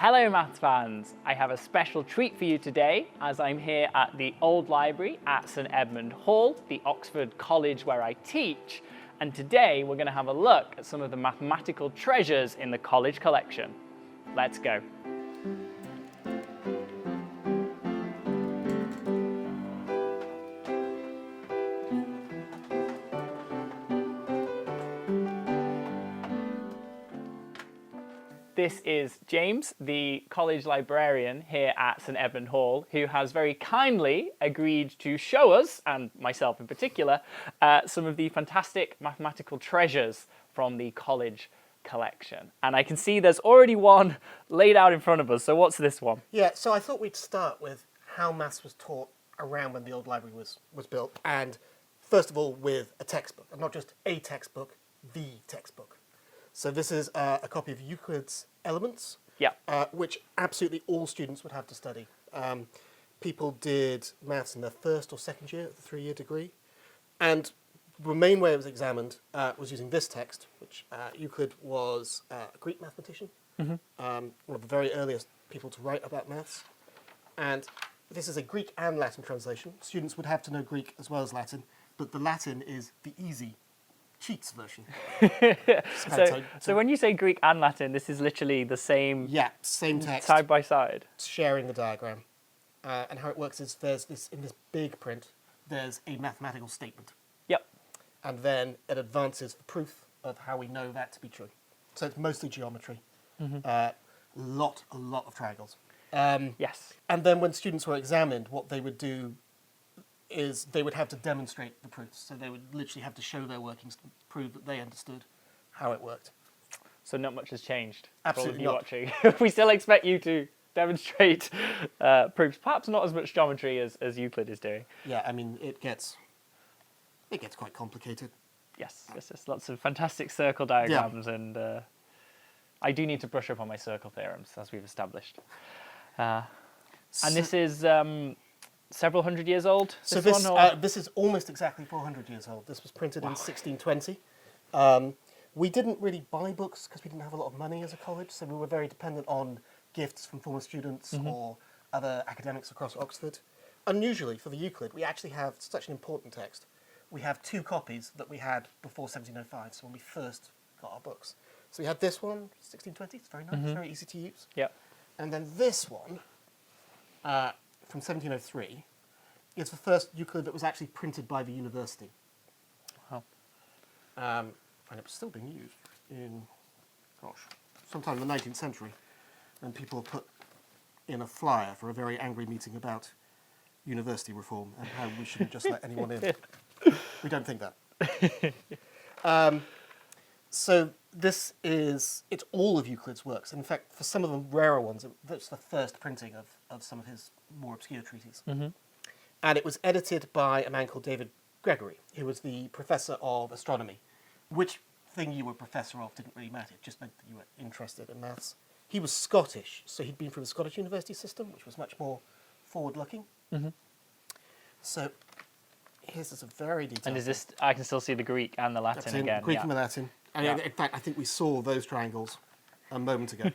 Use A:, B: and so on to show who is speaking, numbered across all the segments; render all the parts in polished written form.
A: Hello maths fans, I have a special treat for you today as I'm here at the Old Library at St Edmund Hall, the Oxford College where I teach, and today we're going to have a look at some of the mathematical treasures in the college collection. Let's go. This is James, the college librarian here at St Edmund Hall, who has very kindly agreed to show us, and myself in particular, some of the fantastic mathematical treasures from the college collection. And I can see there's already one laid out in front of us, so what's this one?
B: Yeah, so I thought we'd start with how maths was taught around when the old library was built, and first of all with a textbook, and not just a textbook, the textbook. So this is a copy of Euclid's Elements,
A: Yeah.
B: which absolutely all students would have to study. People did maths in their first or second year of the 3-year degree, and the main way it was examined was using this text, which Euclid was a Greek mathematician, one of the very earliest people to write about maths. And this is a Greek and Latin translation. Students would have to know Greek as well as Latin, but the Latin is the easy cheats version.
A: So when you say Greek and Latin, this is literally the same,
B: yeah, same text,
A: side by side.
B: sharing the diagram. And how it works is there's this, in this big print, there's a mathematical statement.
A: Yep.
B: And then it advances the proof of how we know that to be true. So it's mostly geometry. A lot of triangles.
A: Yes.
B: And then when students were examined, what they would do is they would have to demonstrate the proofs. So they would literally have to show their workings to prove that they understood how it worked.
A: So not much has changed.
B: Absolutely
A: for all
B: not.
A: of you watching. We still expect you to demonstrate proofs, perhaps not as much geometry as Euclid is doing.
B: Yeah, I mean, it gets quite complicated.
A: Yes, there's just lots of fantastic circle diagrams, and I do need to brush up on my circle theorems, as we've established. And this is several hundred years old?
B: So this is almost exactly 400 years old. This was printed in 1620. We didn't really buy books because we didn't have a lot of money as a college, so we were very dependent on gifts from former students or other academics across Oxford. Unusually, for the Euclid, we actually have such an important text. We have 2 copies that we had before 1705, so when we first got our books. So we had this one, 1620, it's very nice, very easy to use.
A: Yep.
B: And then this one, from 1703, is the first Euclid that was actually printed by the university.
A: Wow.
B: And it was still being used in, sometime in the 19th century. And people put in a flyer for a very angry meeting about university reform and how we shouldn't just let anyone in. We don't think that. So this is, it's all of Euclid's works. In fact, for some of the rarer ones, that's the first printing of some of his more obscure treatises. And it was edited by a man called David Gregory, who was the professor of astronomy. Which thing you were professor of didn't really matter, it just meant that you were interested in maths. He was Scottish, so he'd been from the Scottish university system, which was much more forward-looking. So here's this a very detailed.
A: And is this? I can still see the Greek and the Latin again.
B: Greek and the Latin. And in fact, I think we saw those triangles a moment ago.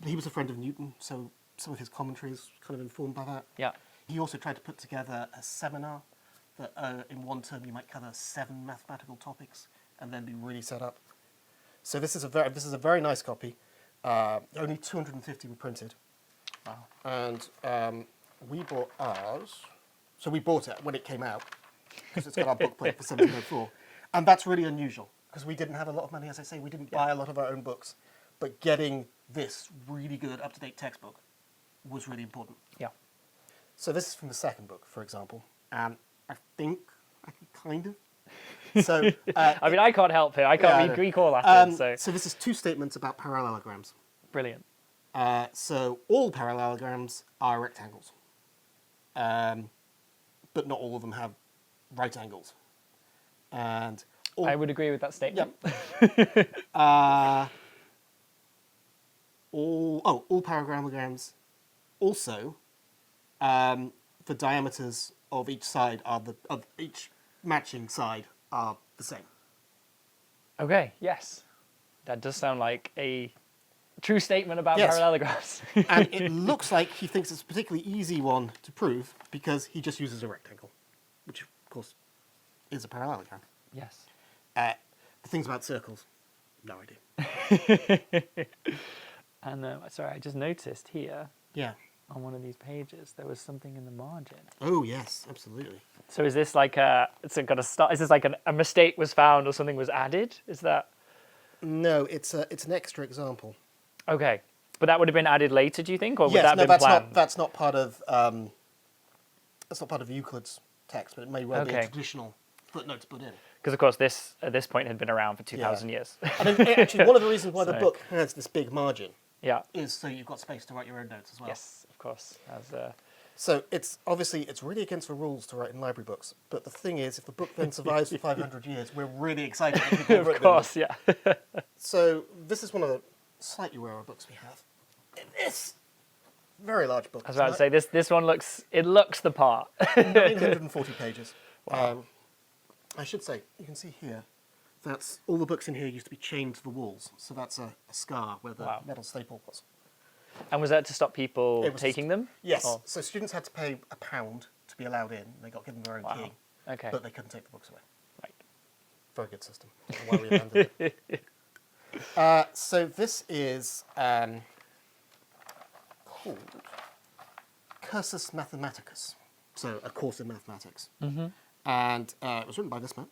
B: He was a friend of Newton, so some of his commentaries kind of informed by that.
A: Yeah.
B: He also tried to put together a seminar that in one term you might cover 7 mathematical topics and then be really set up. So this is a very nice copy. Only 250 were printed.
A: Wow.
B: And we bought ours. So we bought it when it came out because it's got our book plate for 1704. And that's really unusual because we didn't have a lot of money, as I say. We didn't buy a lot of our own books. But getting this really good, up-to-date textbook was really important.
A: Yeah.
B: So this is from the second book, for example. And I think I can kind of. So
A: I mean, I can't help here. I can't read Greek or Latin.
B: So this is 2 statements about parallelograms.
A: Brilliant.
B: So all parallelograms are rectangles. But not all of them have right angles. And
A: I would agree with that statement.
B: All parallelograms also, the diameters of each side of each matching side are the same.
A: Okay. Yes. That does sound like a true statement about
B: Yes.
A: parallelographs.
B: And it looks like he thinks it's a particularly easy one to prove because he just uses a rectangle, which, of course, is a parallelogram.
A: Yes.
B: The things about circles, no idea.
A: And sorry, I just noticed here
B: Yeah.
A: on one of these pages there was something in the margin.
B: Oh, yes, absolutely.
A: So is this like a? It's got a start. Is this like a mistake was found or something was added? Is that
B: No, it's an extra example.
A: okay? But that would have been added later, do you think, or would
B: Yes,
A: that
B: no,
A: have been
B: that's
A: planned?
B: not that's not part of Euclid's text, but it may well be a
A: Okay.
B: traditional footnote to put in.
A: Because of course this at this point had been around for 2,000 years.
B: And actually, one of the reasons why the
A: So-
B: book has this big margin
A: Yeah.
B: is so you've got space to write your own notes as well.
A: Yes, of course. As
B: So it's really against the rules to write in library books. But the thing is, if the book then survives for 500 years, we're really excited that people have
A: of
B: written it.
A: course, yeah.
B: So this is one of the slightly rarer books we have. This very large book.
A: I was about to say this one looks the part.
B: 940 pages.
A: Wow.
B: I should say, you can see here, that's all the books in here used to be chained to the walls. So that's a scar where the
A: Wow.
B: metal staple was.
A: And was that to stop people
B: It was
A: taking them?
B: Yes.
A: Or-
B: So students had to pay £1 to be allowed in. They got given their own
A: Wow.
B: key.
A: Okay.
B: But they couldn't take the books away.
A: Right.
B: Very good system. I don't know why we abandoned it. So this is called Cursus Mathematicus. So a course in mathematics. Mm-hmm. And it was written by this man,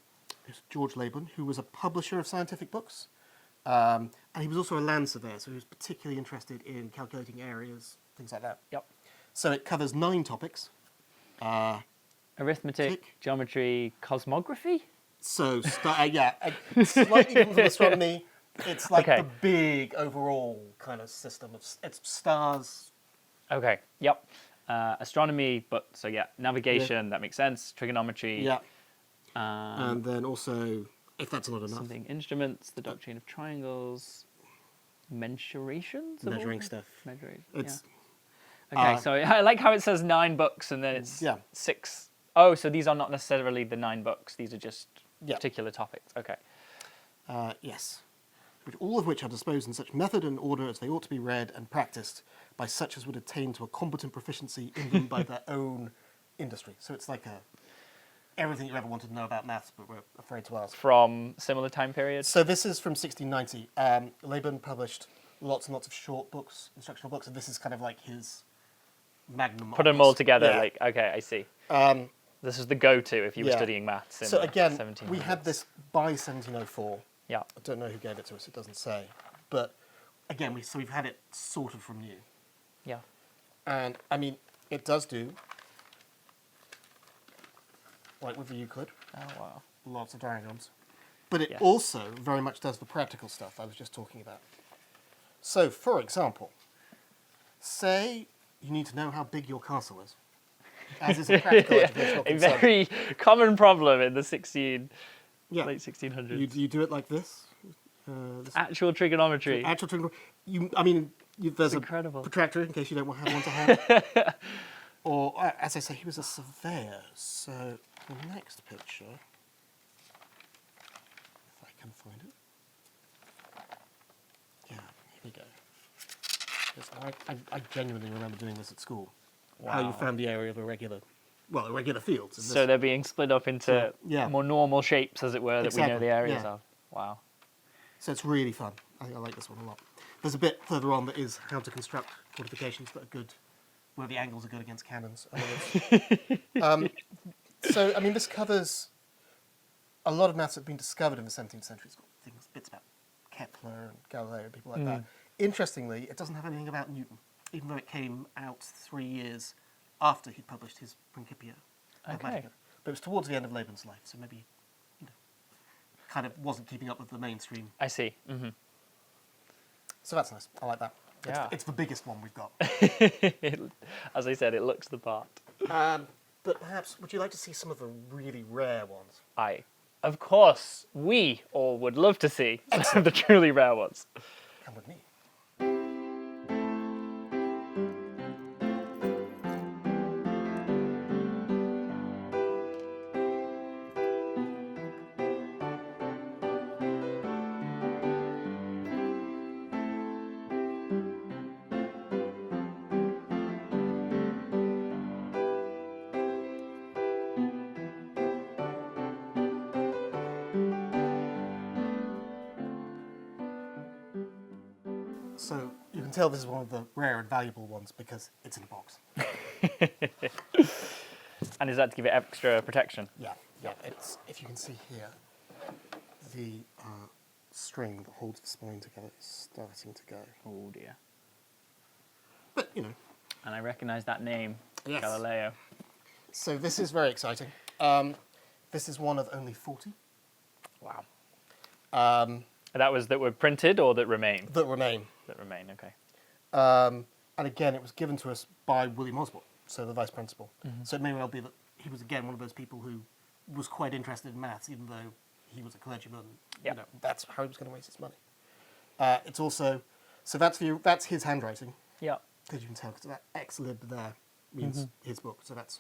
B: who's George Leybourne, who was a publisher of scientific books. And he was also a land surveyor, so he was particularly interested in calculating areas, things like that.
A: Yep.
B: So it covers 9 topics.
A: Arithmetic,
B: Tick.
A: geometry, cosmography.
B: So, slightly different from astronomy. It's like
A: Okay.
B: the big overall kind of system of it's stars.
A: Okay. Yep. Astronomy, but so yeah, navigation. That makes sense. Trigonometry.
B: Yeah.
A: Um,
B: And then also, if that's not enough,
A: something instruments. The doctrine of triangles. Mensurations. of all
B: measuring
A: things?
B: stuff.
A: Measuring.
B: It's
A: Yeah. Okay. So I like how it says 9 books and then it's
B: Yeah.
A: 6. Oh, so these are not necessarily the 9 books. These are just
B: Yeah.
A: particular topics. Okay.
B: Yes. All of which are disposed in such method and order as they ought to be read and practiced by such as would attain to a competent proficiency in them by their own industry. So it's like everything you ever wanted to know about maths, but we're afraid to ask.
A: From similar time periods.
B: So this is from 1690. Leybourne published lots and lots of short books, instructional books, and this is kind of like his magnum
A: Put them
B: opus.
A: all together.
B: Yeah.
A: Like okay, I see. This is the go-to if you were
B: Yeah.
A: studying maths. In
B: So
A: the
B: again,
A: 1700s.
B: we had this by 1704.
A: Yeah.
B: I don't know who gave it to us, it doesn't say. But again, we've had it sort of from new.
A: Yeah.
B: And I mean, it does do, like with the Euclid,
A: Oh wow.
B: lots of diagrams. But it
A: Yes.
B: also very much does the practical stuff I was just talking about. So, for example, say you need to know how big your castle is, as is a practical educational
A: A
B: concern.
A: very common problem in the
B: Yeah.
A: late 1600s.
B: You do it like this. This
A: Actual trigonometry.
B: actual trigonometry. There's
A: incredible.
B: a protractor in case you don't have one to hand. Or, as I say, he was a surveyor. So the next picture, if I can find it. Yeah, here we go. Yes, I genuinely remember doing this at school. How you
A: Wow.
B: found the area of irregular fields. And
A: So
B: this-
A: they're being split up into
B: Yeah.
A: more normal shapes, as it were, that we know
B: Exactly,
A: the areas
B: yeah.
A: of. Wow.
B: So it's really fun. I like this one a lot. There's a bit further on that is how to construct fortifications that are good, where the angles are good against cannons. So, I mean, this covers a lot of maths that have been discovered in the 17th century. It's got bits about Kepler and Galileo and people like that. Interestingly, it doesn't have anything about Newton, even though it came out 3 years after he'd published his Principia.
A: Okay.
B: Mathematica. But it was towards the end of Leybourne's life, so maybe, kind of wasn't keeping up with the mainstream.
A: I see. Hmm.
B: So that's nice. I like that.
A: Yeah.
B: It's the biggest one we've got.
A: As I said, it looks the part.
B: But perhaps, would you like to see some of the really rare ones?
A: Of course, we all would love to see some of the truly rare ones.
B: Come with me. So you can tell this is one of the rare and valuable ones because it's in a box.
A: And is that to give it extra protection?
B: Yeah, yeah. It's, if you can see here, the string that holds the spine together is starting to go.
A: Oh dear.
B: But, you know.
A: And I recognise that name,
B: Yes.
A: Galileo.
B: So this is very exciting. This is one of only 40
A: Wow. That were printed or that remain?
B: that remain.
A: That remain, okay.
B: And again, it was given to us by William Osborne, so the vice principal. So it may well be that he was, again, one of those people who was quite interested in maths, even though he was a clergyman.
A: Yep.
B: You know, that's how he was going to waste his money. It's also, so that's his handwriting,
A: Yeah.
B: because you can tell, because that ex-lib there means his book. So that's,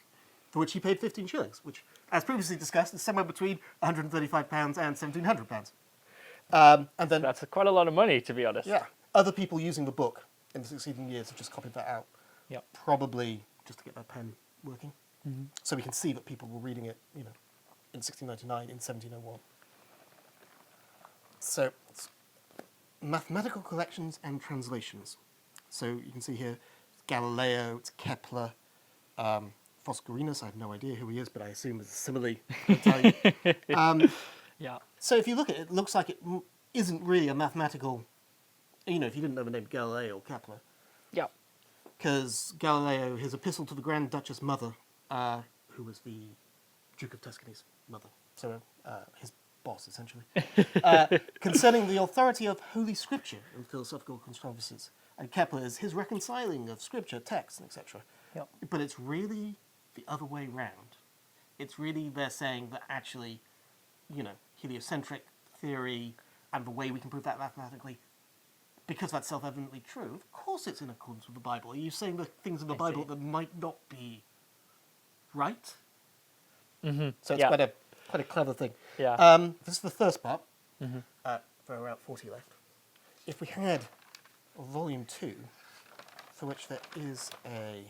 B: for which he paid 15 shillings, which, as previously discussed, is somewhere between £135 and £1,700. And then,
A: That's quite a lot of money, to be honest.
B: yeah, other people using the book in the succeeding years have just copied that out.
A: Yep.
B: Probably just to get their pen working. So we can see that people were reading it, you know, in 1699, in 1701. So, it's mathematical collections and translations. So you can see here, it's Galileo, it's Kepler, Foscarinus, I have no idea who he is, but I assume it's a simile Italian.
A: Yeah.
B: So if you look at it, it looks like it isn't really a mathematical, you know, if you didn't know the name Galileo or Kepler,
A: Yeah.
B: because Galileo, his epistle to the Grand Duchess Mother, who was the Duke of Tuscany's mother, so his boss, essentially, concerning the authority of Holy Scripture in philosophical controversies. And Kepler is his reconciling of Scripture, texts, etc.
A: Yep.
B: But it's really the other way round. It's really they're saying that actually, you know, heliocentric theory and the way we can prove that mathematically, because that's self-evidently true, of course it's in accordance with the Bible. Are you saying the things in the Bible that might not be right?
A: Mm-hmm.
B: So it's
A: Yeah.
B: quite a clever thing.
A: Yeah.
B: This is the first part. For about 40 left. If we had a volume 2, for which there is a...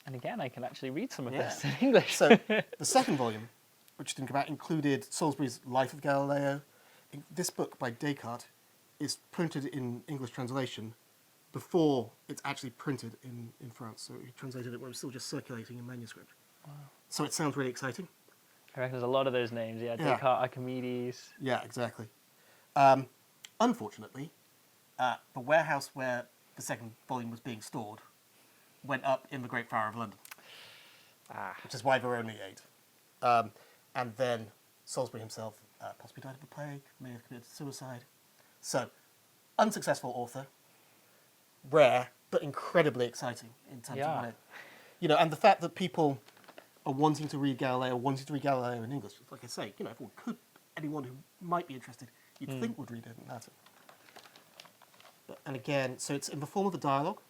A: And again, I can actually read some of
B: Yeah.
A: this in English.
B: So the second volume, which didn't come out, included Salisbury's Life of Galileo. This book by Descartes is printed in English translation before it's actually printed in France. So he translated it when it was still just circulating in manuscript. Wow. So it sounds really exciting.
A: I reckon there's a lot of those names. Yeah,
B: Yeah.
A: Descartes, Archimedes.
B: Yeah, exactly. Unfortunately, the warehouse where the second volume was being stored went up in the Great Fire of London, which is why there were only 8. And then Salisbury himself possibly died of the plague, may have committed suicide. So, unsuccessful author, rare, but incredibly exciting in terms of what it... You know, and the fact that people are wanting to read Galileo in English, like I say, you know, anyone who might be interested, you'd think would read it in Latin. And again, so it's in the form of a dialogue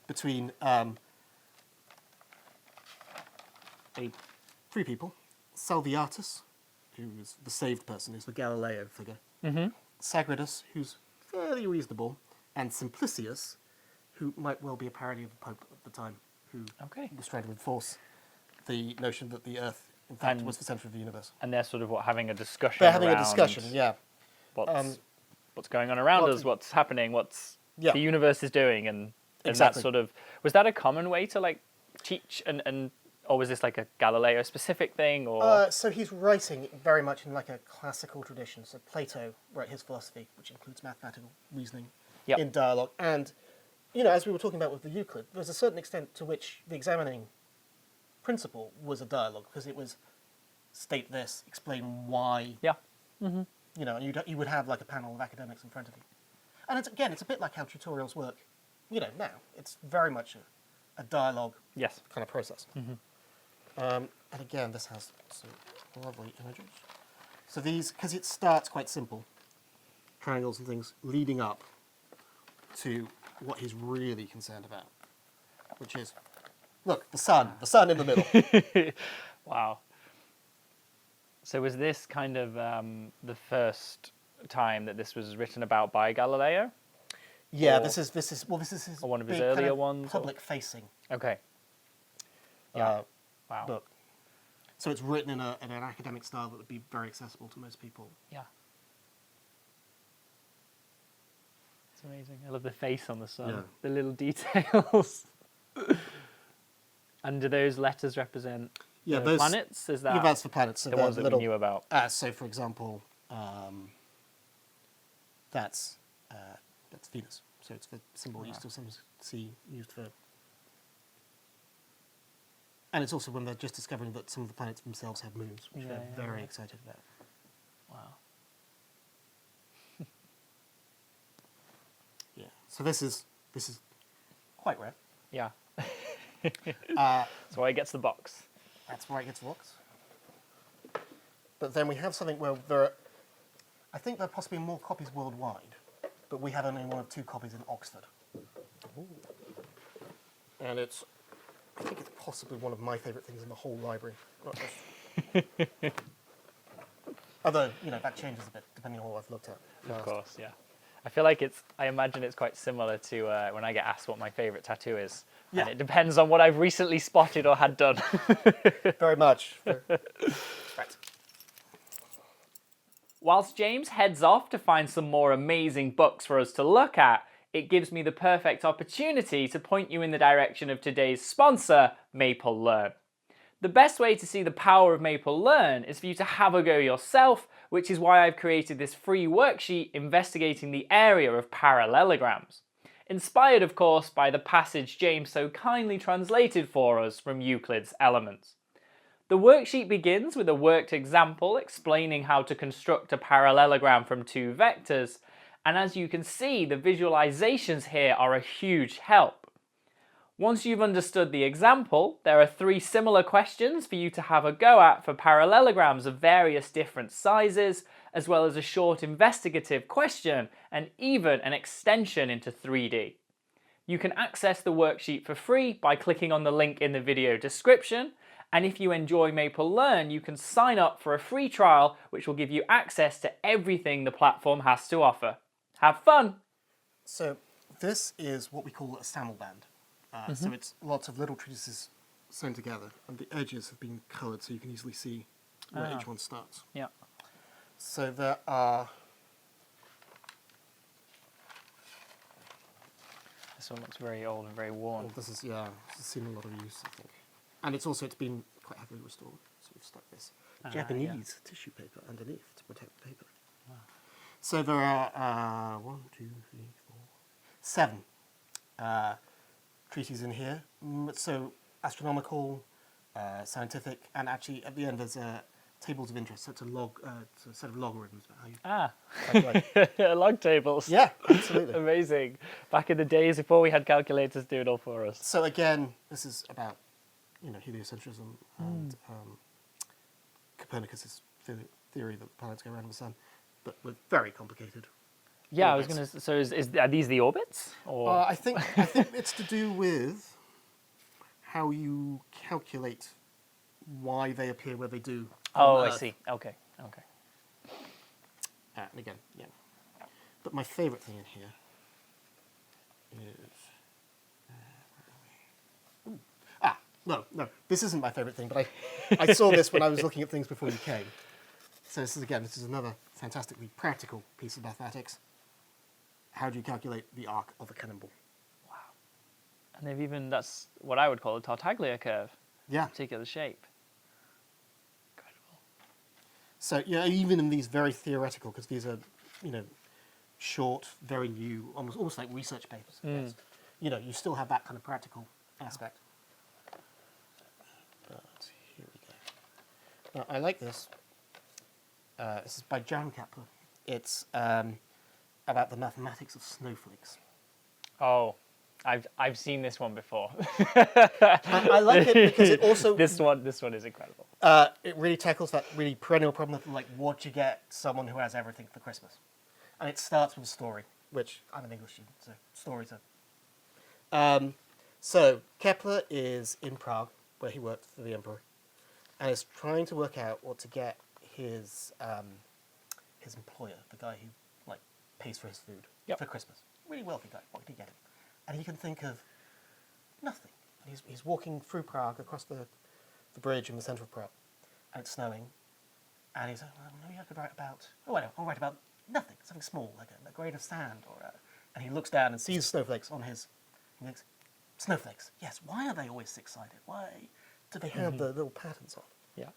B: between three people. Salviatus, who is the saved person, who's the Galileo figure. Sagredus, who's fairly reasonable. And Simplicius, who might well be a parody of the Pope at the time, who was trying to enforce the notion that the Earth, in fact, was the centre of the universe.
A: And they're sort of having a discussion.
B: They're having a discussion, yeah.
A: What's going on around us? What's happening? What's the universe is doing? And
B: exactly.
A: that sort of, was that a common way to like teach and or was this like a Galileo specific thing? Or
B: so he's writing very much in like a classical tradition. So Plato wrote his philosophy, which includes mathematical reasoning in dialogue. And, you know, as we were talking about with the Euclid, there's a certain extent to which the examining principle was a dialogue, because it was state this, explain why.
A: Yeah.
B: You know, and you would have like a panel of academics in front of you. And it's a bit like how tutorials work, you know, now. It's very much a dialogue kind of process. And again, this has some lovely images. So these, because it starts quite simple, triangles and things, leading up to what he's really concerned about, which is, look, the sun in the middle.
A: Wow. So was this kind of the first time that this was written about by Galileo?
B: Yeah,
A: or,
B: this is his
A: or one of his
B: big
A: earlier
B: kind of
A: ones.
B: public-facing
A: Okay. Yeah. Wow.
B: book. So it's written in an academic style that would be very accessible to most people.
A: Yeah. amazing. I love the face on the sun,
B: Yeah.
A: the little details. And do those letters represent
B: Yeah,
A: the
B: those
A: planets? Is that
B: that's for planets. So
A: the
B: they're
A: ones that
B: little,
A: we knew about?
B: So, for example, that's Venus. So it's the symbol you still sometimes see used for. And it's also when they're just discovering that some of the planets themselves have moons, which they're very excited about.
A: Wow.
B: Yeah. So this is quite rare.
A: Yeah. That's why it gets the box.
B: That's why it gets locked. But then we have something where there are, I think there are possibly more copies worldwide, but we have only one of 2 copies in Oxford. Ooh. And I think it's possibly one of my favourite things in the whole library. Although, that changes a bit depending on what I've looked at.
A: Of course, yeah. I feel like I imagine it's quite similar to when I get asked what my favourite tattoo is.
B: Yeah.
A: And it depends on what I've recently spotted or had done.
B: Very much. Right.
A: Whilst James heads off to find some more amazing books for us to look at, it gives me the perfect opportunity to point you in the direction of today's sponsor, Maple Learn. The best way to see the power of Maple Learn is for you to have a go yourself, which is why I've created this free worksheet investigating the area of parallelograms. Inspired, of course, by the passage James so kindly translated for us from Euclid's Elements. The worksheet begins with a worked example explaining how to construct a parallelogram from 2 vectors, and as you can see, the visualizations here are a huge help. Once you've understood the example, there are 3 similar questions for you to have a go at for parallelograms of various different sizes, as well as a short investigative question and even an extension into 3D. You can access the worksheet for free by clicking on the link in the video description, and if you enjoy Maple Learn, you can sign up for a free trial which will give you access to everything the platform has to offer. Have fun!
B: So this is what we call a SAML band. So it's lots of little treatises sewn together, and the edges have been coloured so you can easily see where each one starts.
A: Yeah.
B: So there are...
A: This one looks very old and very worn.
B: Well, this has seen a lot of use, I think. And it's been quite heavily restored. So we've stuck this Japanese tissue paper underneath to protect the paper. Wow. So there are 7 treatises in here. So astronomical, scientific, and actually at the end there's tables of interest. So it's it's a set of logarithms about how you
A: Log tables.
B: Yeah, absolutely.
A: Amazing. Back in the days before we had calculators do it all for us.
B: So again, this is about heliocentrism and Copernicus's theory that the planets go around the sun, but with very complicated.
A: Yeah,
B: orbits.
A: I was gonna. So are these the orbits? Or
B: I think it's to do with how you calculate why they appear where they do.
A: oh,
B: on
A: I
B: Earth.
A: see. Okay.
B: And again, yeah. But my favourite thing in here is. No, this isn't my favourite thing, but I saw this when I was looking at things before you came. So this is another fantastically practical piece of mathematics. How do you calculate the arc of a cannonball?
A: Wow. And that's what I would call a Tartaglia curve.
B: Yeah.
A: Particular shape. Incredible.
B: So even in these very theoretical, because these are, short, very new, almost like research papers. I guess. You still have that kind of practical aspect. But here we go. Now, I like this. This is by Jan Kepler. It's about the mathematics of snowflakes.
A: Oh, I've seen this one before.
B: I like it because it also
A: this one is incredible.
B: it really tackles that really perennial problem of like what you get someone who has everything for Christmas, and it starts with a story, which I'm an English student, so stories are. So Kepler is in Prague, where he worked for the emperor, and is trying to work out what to get his employer, the guy who pays for his food for Christmas. Really wealthy guy. What can he get him? And he can think of nothing. And he's walking through Prague across the bridge in the centre of Prague, and it's snowing. And he's like, well, maybe I could write about. Oh, I'll write about nothing, something small, like a grain of sand or And he looks down and sees snowflakes on his. He thinks, snowflakes. Yes. Why are they always six-sided? Why do they have the little patterns on?
A: Yeah.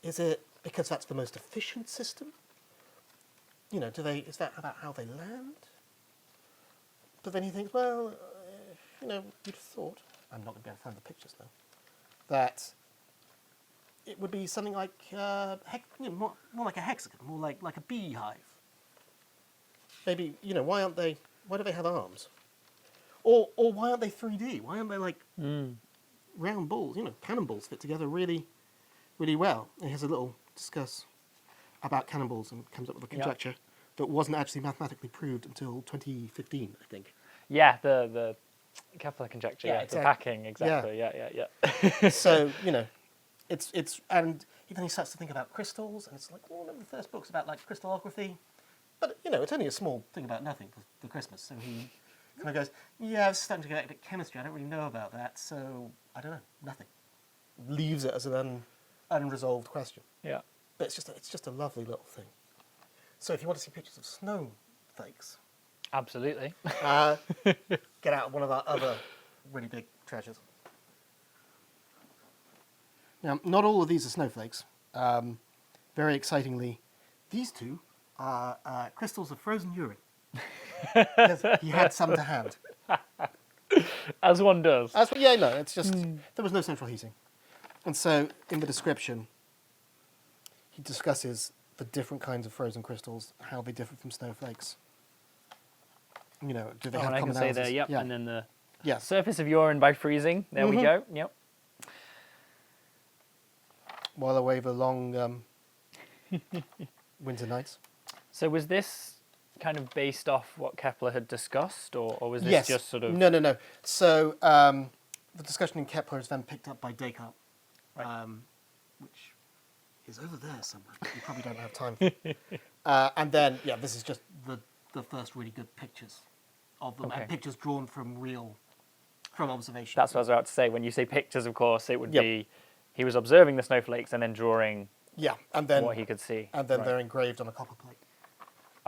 B: Is it because that's the most efficient system? You know, is that about how they land? But then he thinks, well, you know, you'd have thought, I'm not going to be able to find the pictures now, that it would be something like, more like a hexagon, more like a beehive. Maybe, you know, why do they have arms? Or why aren't they 3D? Why aren't they like round balls? You know, cannonballs fit together really, really well. And he has a little discuss about cannonballs and comes up with a conjecture that wasn't actually mathematically proved until 2015, I think.
A: Yeah, the Kepler conjecture,
B: Yeah,
A: the packing, exactly, yeah.
B: So, you know, it's and then he starts to think about crystals, and it's like one of the first books about like crystallography. But, you know, it's only a small thing about nothing for Christmas. So he kind of goes, yeah, I was starting to get into chemistry. I don't really know about that. So, I don't know, nothing. Leaves it as an unresolved question.
A: Yeah.
B: But it's just a lovely little thing. So if you want to see pictures of snowflakes,
A: Absolutely.
B: get out one of our other really big treasures. Now, not all of these are snowflakes. Very excitingly, these two are crystals of frozen urine. Because he had some to hand.
A: As one does.
B: It's just, there was no central heating. And so, in the description, he discusses the different kinds of frozen crystals, how they differ from snowflakes. You know, do they have
A: and I can
B: commonalities?
A: say there, yep, and then the
B: Yes.
A: surface of urine by freezing. There we go, yep.
B: While away the long winter nights.
A: So was this kind of based off what Kepler had discussed, or was this
B: Yes.
A: just sort of...
B: No. So the discussion in Kepler is then picked up by Descartes, which is over there somewhere. You probably don't have time for. And then, this is just the first really good pictures of them, and pictures drawn from observation.
A: That's what I was about to say. When you say pictures, of course, it would be he was observing the snowflakes and then drawing
B: and then
A: what he could see.
B: And then they're engraved on a copper plate.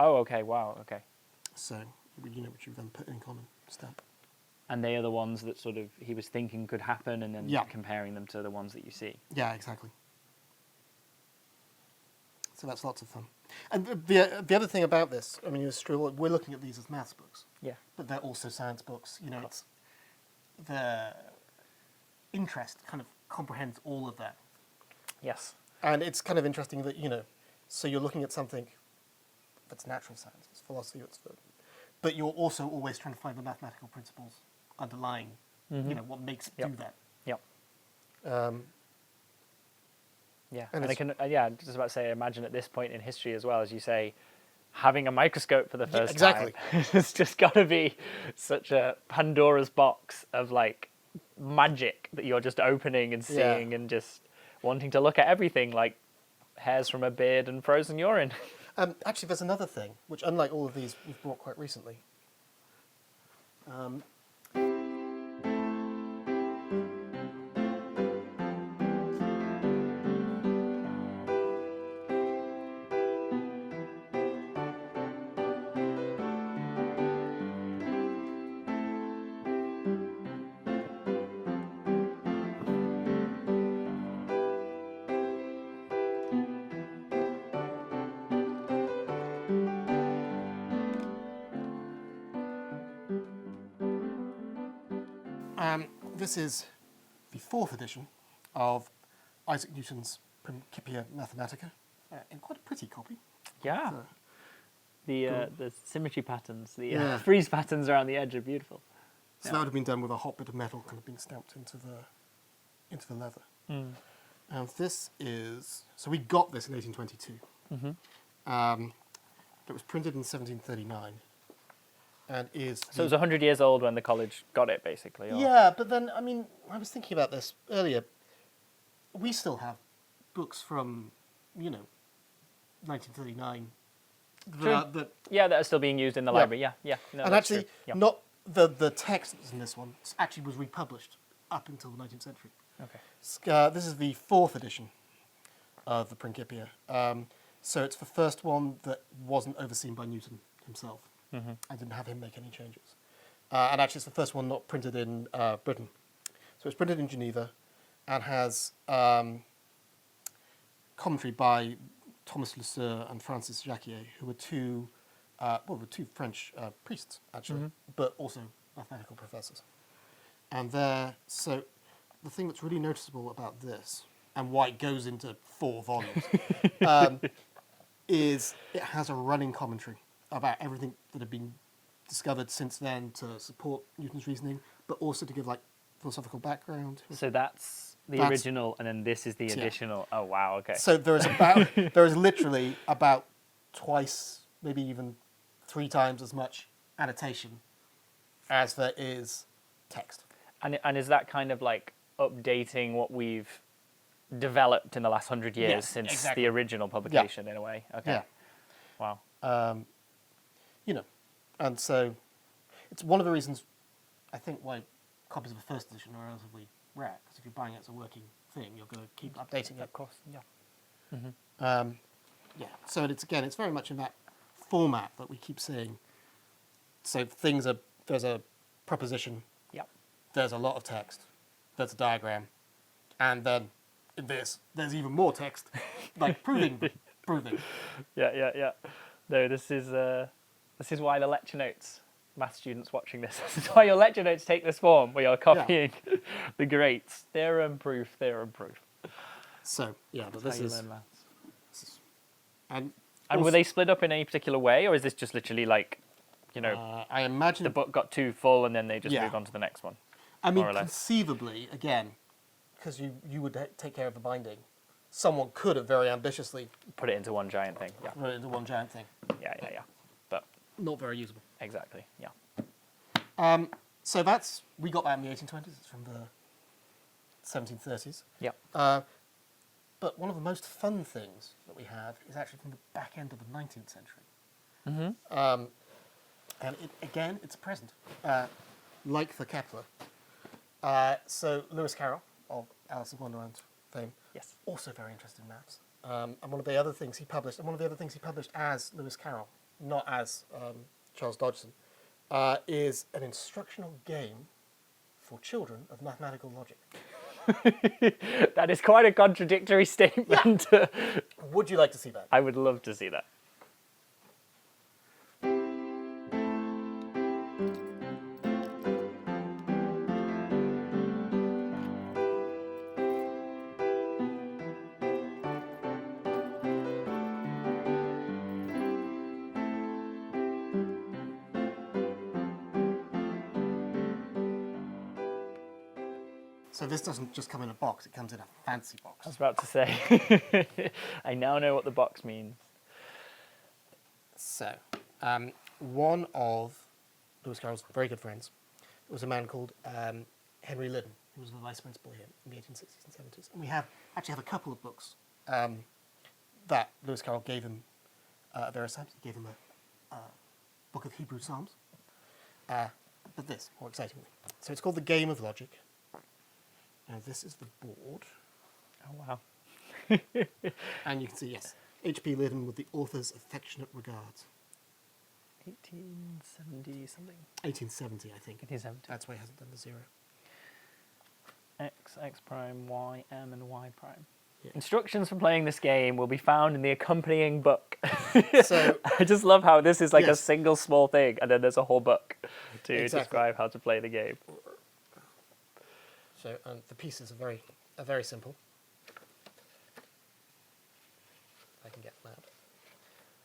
A: Oh, okay, wow, okay.
B: So, you know, which you then put in common stamp.
A: And they are the ones that sort of he was thinking could happen, and then comparing them to the ones that you see.
B: Yeah, exactly. So that's lots of fun. And the other thing about this, I mean, it's true, we're looking at these as maths books. Yeah. But they're also science books. You know, it's the interest kind of comprehends all of that.
A: Yes.
B: And it's kind of interesting that, you know, so you're looking at something that's natural science, it's philosophy, but you're also always trying to find the mathematical principles underlying, you know, what makes it do that.
A: Yep. Yeah,
B: and
A: I can, just about to say, imagine at this point in history as well, as you say, having a microscope for the first time. It's just got to be such a Pandora's box of, like, magic that you're just opening and seeing and just wanting to look at everything, like hairs from a beard and frozen urine.
B: Actually, there's another thing, which, unlike all of these, we've brought quite recently. This is the 4th edition of Isaac Newton's Principia Mathematica, in quite a pretty copy.
A: Yeah. The symmetry patterns, the freeze patterns around the edge are beautiful.
B: So that would have been done with a hot bit of metal kind of being stamped into the leather. And this is, so we got this in 1822. It was printed in 1739. And
A: so it was 100 years old when the college got it, basically. Or?
B: Yeah, but then, I mean, I was thinking about this earlier. We still have books from, 1939.
A: That are still being used in the library, yeah. No,
B: and actually, not the text that's in this one actually was republished up until the 19th century. Okay. This is the 4th edition of the Principia. So it's the first one that wasn't overseen by Newton himself. I didn't have him make any changes. And actually, it's the first one not printed in Britain. So it's printed in Geneva and has commentary by Thomas Lesueur and Francis Jacquier, who were two French priests, actually, but also mathematical professors. And so the thing that's really noticeable about this, and why it goes into 4 volumes, is it has a running commentary about everything that had been discovered since then to support Newton's reasoning, but also to give like philosophical background.
A: So that's the original, and then this is the additional. Oh wow, okay.
B: So there is literally about twice, maybe even 3 times as much annotation as there is text.
A: And is that kind of like updating what we've developed in the last 100 years since the original publication in a way? Okay.
B: Yeah.
A: Wow.
B: And so it's one of the reasons I think why copies of the first edition are relatively rare, because if you're buying it as a working thing, you're going to keep updating it.
A: Of course, yeah.
B: So it's very much in that format that we keep seeing. So there's a proposition,
A: Yep.
B: there's a lot of text, there's a diagram, and then in this, there's even more text, like proving.
A: Yeah. No, this is why the lecture notes, math students watching this, this is why your lecture notes take this form, where you're copying the greats. Theorem, proof.
B: So, but
A: That's how you learn maths.
B: And
A: were they split up in any particular way, or is this just literally like,
B: I imagine
A: the book got too full and then they just moved on to the next one?
B: I mean,
A: more or less?
B: conceivably, again, because you would take care of the binding, someone could have very ambitiously
A: Put it into one giant thing. Yeah.
B: put it into one giant thing.
A: Yeah. But
B: Not very usable.
A: exactly. Yeah.
B: So we got that in the 1820s. It's from the 1730s.
A: Yep.
B: But one of the most fun things that we have is actually from the back end of the 19th century.
A: Mm-hmm.
B: And it's a present, like the Kepler. So Lewis Carroll of Alice in Wonderland fame,
A: Yes.
B: also very interested in maths. And one of the other things he published as Lewis Carroll, not as Charles Dodgson, is an instructional game for children of mathematical logic.
A: That is quite a contradictory statement.
B: Would you like to see that?
A: I would love to see that.
B: So this doesn't just come in a box, it comes in a fancy box.
A: I was about to say, I now know what the box means.
B: So, one of Lewis Carroll's very good friends was a man called Henry Liddon, who was the vice principal here in the 1860s and 70s. And we actually have a couple of books that Lewis Carroll gave him at various times. He gave him a book of Hebrew Psalms, but this, more excitingly. So it's called The Game of Logic. Now this is the board.
A: Oh, wow.
B: And you can see, yes, H.P. Liddon with the author's affectionate regards.
A: 1870 something.
B: 1870, I think.
A: 1870.
B: That's why he hasn't done the 0.
A: X prime, Y, M, and Y prime.
B: Yeah.
A: Instructions for playing this game will be found in the accompanying book.
B: So
A: I just love how this is like a
B: yes.
A: single small thing, and then there's a whole book to
B: Exactly.
A: describe how to play the game.
B: So the pieces are very simple. I can get them out.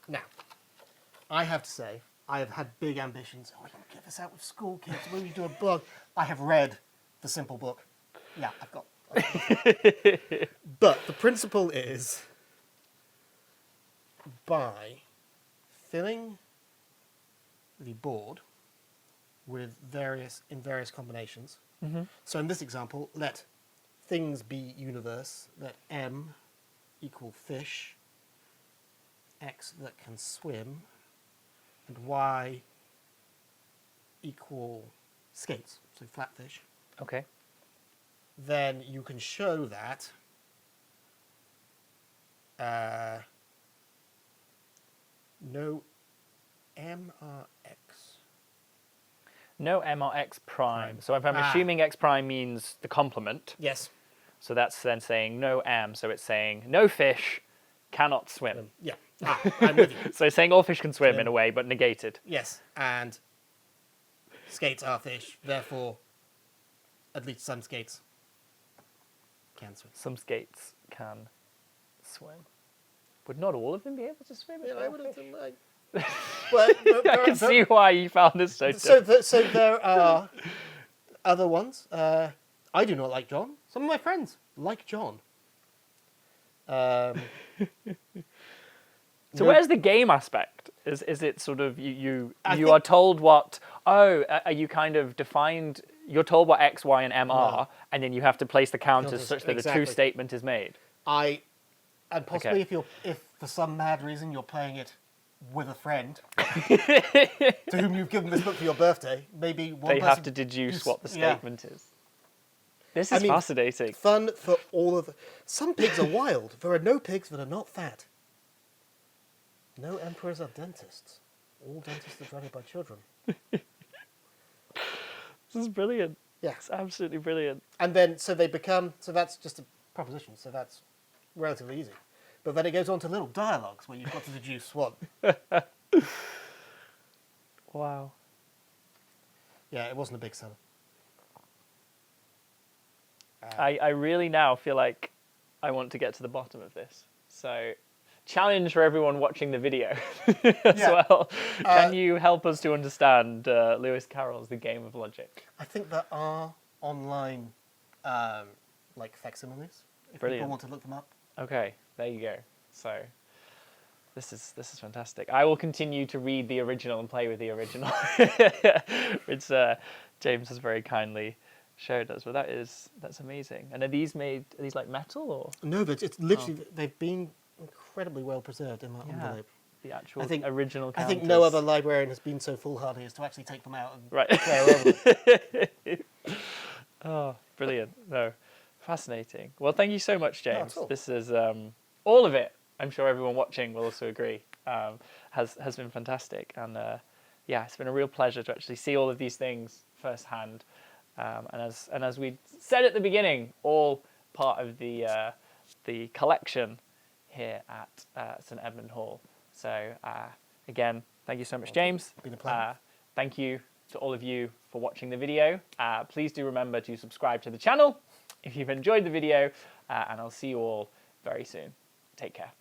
B: Now, I have to say, I have had big ambitions. Oh, you get this out with school kids. When you do a blog, I have read the simple book. Yeah, I've got. But the principle is by filling the board with various combinations. Mm-hmm. So in this example, let things be universe, let M equal fish, X that can swim, and Y equal skates, so flatfish.
A: Okay.
B: Then you can show that no MRX.
A: No M or X prime. So if I'm assuming X prime means the complement,
B: Yes.
A: so that's then saying no M. So it's saying no fish cannot swim.
B: Yeah. I'm with you.
A: So it's saying all fish can swim in a way, but negated.
B: Yes, and skates are fish, therefore, at least some skates can swim.
A: Some skates can swim. Would not all of them be able to swim? If
B: Yeah,
A: they
B: I
A: were
B: would have
A: fish?
B: done like. Well,
A: I can see why you found this so difficult.
B: So there are other ones. I do not like John. Some of my friends like John.
A: So where's the game aspect? Is it sort of you
B: I
A: are told what? Oh, are you kind of defined? You're told what X, Y, and M are, and then you have to place the counters such that a true statement is made.
B: And possibly if for some mad reason you're playing it with a friend to whom you've given this book for your birthday, maybe one
A: They
B: person
A: have to deduce what the statement is. This is fascinating.
B: Fun for all of. Some pigs are wild. There are no pigs that are not fat. No emperors are dentists. All dentists are running by children.
A: This is brilliant.
B: Yeah.
A: It's absolutely brilliant.
B: And then, so they become, so that's just a proposition, so that's relatively easy. But then it goes on to little dialogues where you've got to deduce what.
A: Wow.
B: Yeah, it wasn't a big seller.
A: I really now feel like I want to get to the bottom of this. So, challenge for everyone watching the video as well. Can you help us to understand Lewis Carroll's The Game of Logic?
B: I think there are online, like facsimiles, if
A: Brilliant.
B: people want to look them up.
A: Okay, there you go. So, this is fantastic. I will continue to read the original and play with the original, which James has very kindly showed us. But that's amazing. And are these like metal or?
B: No, but it's literally they've been incredibly well preserved in that envelope.
A: The actual
B: I
A: original counters.
B: think no other librarian has been so foolhardy as to actually take them out and
A: Right.
B: play around with them.
A: Oh, brilliant. No, fascinating. Well, thank you so much, James.
B: Not at all.
A: This is all of it. I'm sure everyone watching will also agree. Has been fantastic, and it's been a real pleasure to actually see all of these things firsthand. And as we said at the beginning, all part of the collection here at St Edmund Hall. So again, thank you so much, James.
B: Been a pleasure.
A: Thank you to all of you for watching the video. Please do remember to subscribe to the channel if you've enjoyed the video, and I'll see you all very soon. Take care.